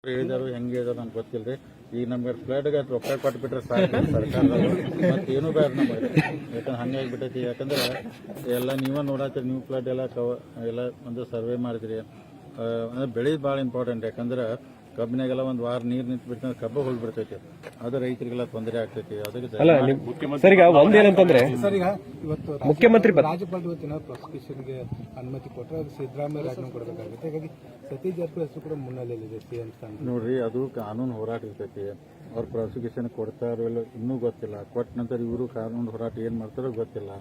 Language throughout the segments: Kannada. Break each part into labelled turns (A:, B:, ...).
A: ಹೇಳಿದಾರು ಹೆಂಗೆ ಹೇಳಿದಾರು ನಮ್ಗೆ ಗೊತ್ತಿಲ್ಲರಿ. ಈಗ ನಮ್ಗೆ ಫ್ಲಡ್ಗೆ ರೊಕ್ಕ ಕೊಟ್ಬಿಟ್ರೆ ಸಾಕು ಸರ್ಕಾರದವರು, ಮತ್ತೆ ಏನೂ ಬೇಡ ನಮಗೆ. ಯಾಕಂದ್ರೆ ಹಂಗಾಗಿಬಿಟ್ಟೈತಿ. ಯಾಕಂದ್ರೆ ಎಲ್ಲ ನೀವೇ ನೋಡತ್ತೀರಿ, ನೀವು ಫ್ಲಡ್ ಎಲ್ಲ ಒಂದು ಸರ್ವೆ ಮಾಡಿದ್ರಿ. ಅಂದ್ರೆ ಬೆಳೆ ಭಾಳ ಇಂಪಾರ್ಟೆಂಟ್. ಯಾಕಂದ್ರೆ ಕಬ್ಬಿನಾಗೆಲ್ಲ ಒಂದು ವಾರ ನೀರು ನಿಂತು ಬಿಡ್ತಂದ್ರೆ ಕಬ್ಬು ಹೋಗಿಬಿಡ್ತೈತಿ. ಅದು ರೈತರಿಗೆಲ್ಲ ತೊಂದರೆ ಆಗ್ತೈತಿ. ಅದಕ್ಕೆ
B: ಸರ್ ಈಗ ಒಂದೇನಂತಂದ್ರೆ
C: ಸರ್, ಈಗ ಇವತ್ತು
B: ಮುಖ್ಯಮಂತ್ರಿ
C: ರಾಜ್ಯಪಾಲ ಇವತ್ತಿನ ಪ್ರಾಸಿಕ್ಯೂಷನ್ಗೆ ಅನುಮತಿ ಕೊಟ್ಟರೆ ಅದು ಸಿದ್ದರಾಮಯ್ಯ ರಾಜೀನಾಮೆ ಕೊಡಬೇಕಾಗುತ್ತೆ. ಹಾಗಾಗಿ ಸತೀಶ್ ಜಾರಕಿಹೊಳಿ ಹೆಸರು ಕೂಡ ಮುನ್ನೆಲೆಯಲ್ಲಿದೆ ಸಿಎಂ ಸ್ಥಾನ.
A: ನೋಡ್ರಿ, ಅದು ಕಾನೂನು ಹೋರಾಟ ಇರ್ತೈತಿ. ಅವ್ರು ಪ್ರಾಸಿಕ್ಯೂಷನ್ ಕೊಡ್ತಾರೋ ಇಲ್ಲ ಇನ್ನೂ ಗೊತ್ತಿಲ್ಲ. ಕೊಟ್ಟ ನಂತರ ಇವರು ಕಾನೂನು ಹೋರಾಟ ಏನು ಮಾಡ್ತಾರೋ ಗೊತ್ತಿಲ್ಲ.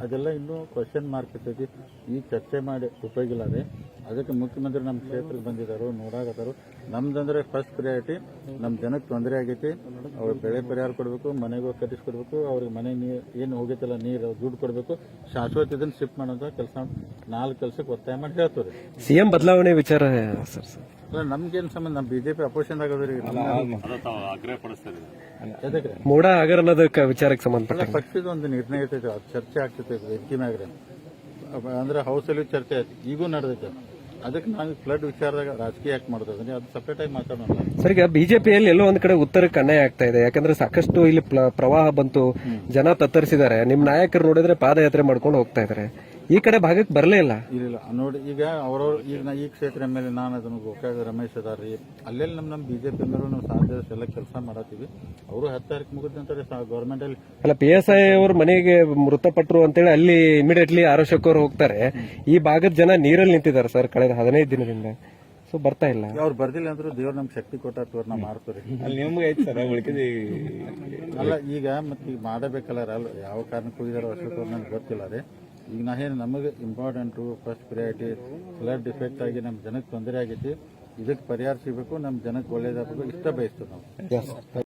A: ಅದೆಲ್ಲ ಇನ್ನೂ ಕ್ವಶನ್ ಮಾರ್ಕ್ ಇರ್ತೈತಿ. ಈಗ ಚರ್ಚೆ ಮಾಡಿ ಉಪಯೋಗಿಲ್ಲ ರೀ. ಅದಕ್ಕೆ ಮುಖ್ಯಮಂತ್ರಿ ನಮ್ಮ ಕ್ಷೇತ್ರಕ್ಕೆ ಬಂದಿದ್ದಾರೋ ನೋಡಾಕತ್ತಾರೋ. ನಮ್ದಂದ್ರೆ ಫಸ್ಟ್ ಪ್ರಿಯಾರಿಟಿ ನಮ್ಮ ಜನಕ್ಕೆ ತೊಂದರೆ ಆಗೈತಿ. ಅವ್ರ ಬೆಳೆ ಪರಿಹಾರ ಕೊಡಬೇಕು, ಮನೆಗೂ ಕಟ್ಟಿಸ್ಕೊಡ್ಬೇಕು, ಅವ್ರಿಗೆ ಮನೆ ನೀರು ಏನು ಹೋಗೈತಿಲ್ಲ ನೀರು ದುಡ್ಡು ಕೊಡಬೇಕು, ಶಾಶ್ವತ ಇದನ್ನು ಶಿಫ್ಟ್ ಮಾಡೋಂಥ ಕೆಲಸ 4 ಕೆಲಸಕ್ಕೆ ಒತ್ತಾಯ ಮಾಡಿ ಹೇಳ್ತಾರೆ.
B: ಸಿಎಂ ಬದಲಾವಣೆ ವಿಚಾರ ಸರ್
A: ಅಲ್ಲ, ನಮ್ಗೇನು ಸಂಬಂಧ? ನಮ್ಮ ಬಿಜೆಪಿ ಅಪೋಸಿಷನ್ ಆಗೋದ್ರಿ. ಎದಕ್ಕೆ
B: ಮೋಡ ಹಗರಣದ ವಿಚಾರಕ್ಕೆ ಸಂಬಂಧಪಟ್ಟ
A: ಪಕ್ಷದ ಒಂದು ನಿರ್ಣಯ ಇರ್ತೈತೆ, ಅದು ಚರ್ಚೆ ಆಗ್ತೈತೆ ವೇದಿಕೆ ಮ್ಯಾಗ್ರೆ. ಅಂದ್ರೆ ಹೌಸಲ್ಲಿ ಚರ್ಚೆ ಆಯ್ತು, ಈಗೂ ನಡೆದೈತೆ. ಅದಕ್ಕೆ ನಾವು ಫ್ಲಡ್ ವಿಚಾರದಾಗ ರಾಜಕೀಯ ಯಾಕೆ ಮಾಡ್ತದೆ, ಅದು ಸಪರೇಟ್ ಆಗಿ ಮಾತಾಡೋಣ.
B: ಸರ್, ಈಗ ಬಿಜೆಪಿಯಲ್ಲಿ ಎಲ್ಲೋ ಒಂದ್ ಕಡೆ ಉತ್ತರಕ್ಕೆ ಅನ್ಯಾಯ ಆಗ್ತಾ ಇದೆ. ಯಾಕಂದ್ರೆ ಸಾಕಷ್ಟು ಇಲ್ಲಿ ಪ್ರವಾಹ ಬಂತು, ಜನ ತತ್ತರಿಸಿದ್ದಾರೆ. ನಿಮ್ ನಾಯಕರು ನೋಡಿದ್ರೆ ಪಾದಯಾತ್ರೆ ಮಾಡ್ಕೊಂಡು ಹೋಗ್ತಾ ಇದಾರೆ. ಈ ಕಡೆ ಭಾಗಕ್ಕೆ ಬರಲೇ ಇಲ್ಲ.
A: ಇಲ್ಲ ನೋಡಿ, ಈಗ ಅವ್ರವ್ರು ಈಗ ಈ ಕ್ಷೇತ್ರ ಮೇಲೆ ನಾನು ಅದನ್ನು ಗೋಕಾಕ ರಮೇಶ್ ಅದಾರ್ರಿ, ಅಲ್ಲೆಲ್ಲಿ ನಮ್ಮ ಬಿಜೆಪಿ ಮೇಲೆ ನಾವು ಸಾಧ್ಯ ಎಲ್ಲ ಕೆಲಸ ಮಾಡತ್ತೀವಿ. ಅವರು 10 ತಾರೀಕು ಮುಗಿದ ನಂತರ ಗೌರ್ಮೆಂಟ್ ಅಲ್ಲಿ
B: ಅಲ್ಲ, PSI ಅವ್ರ ಮನೆಗೆ ಮೃತಪಟ್ಟರು ಅಂತೇಳಿ ಅಲ್ಲಿ ಇಮಿಡಿಯೇಟ್ಲಿ ಆರೋಗ್ಯಕ್ಕವರು ಹೋಗ್ತಾರೆ. ಈ ಭಾಗದ ಜನ ನೀರಲ್ಲಿ ನಿಂತಿದ್ದಾರೆ ಸರ್ ಕಳೆದ 15 ದಿನದಿಂದ. ಸೊ ಬರ್ತಾ ಇಲ್ಲ.
A: ಅವ್ರು ಬರ್ದಿಲ್ಲ ಅಂದ್ರೂ ದೇವ್ರು ನಮ್ಗೆ ಶಕ್ತಿ ಕೊಟ್ಟ ನಾವು ಮಾಡ್ತೀವಿ. ಅಲ್ಲ, ಈಗ ಮತ್ತೆ ಈಗ ಮಾಡಬೇಕಲ್ಲ, ಅಲ್ಲ ಯಾವ ಕಾರಣಕ್ಕೆ ಹೋಗಿದಾರೋ ಅಷ್ಟೊತ್ತು ನಮ್ಗೆ ಗೊತ್ತಿಲ್ಲ ರೀ. ಈಗ ನಮಗೆ important first priority flood defect ಆಗಿ ನಮ್ಮ ಜನಕ್ಕೆ ತೊಂದರೆ ಆಗೈತಿ. ಇದಕ್ಕೆ ಪರಿಹಾರ ಸಿಗಬೇಕು, ನಮ್ಮ ಜನಕ್ಕೆ ಒಳ್ಳೇದಾಗಬೇಕು, ಇಷ್ಟ ಬಯಸ್ತೀವಿ ನಾವು.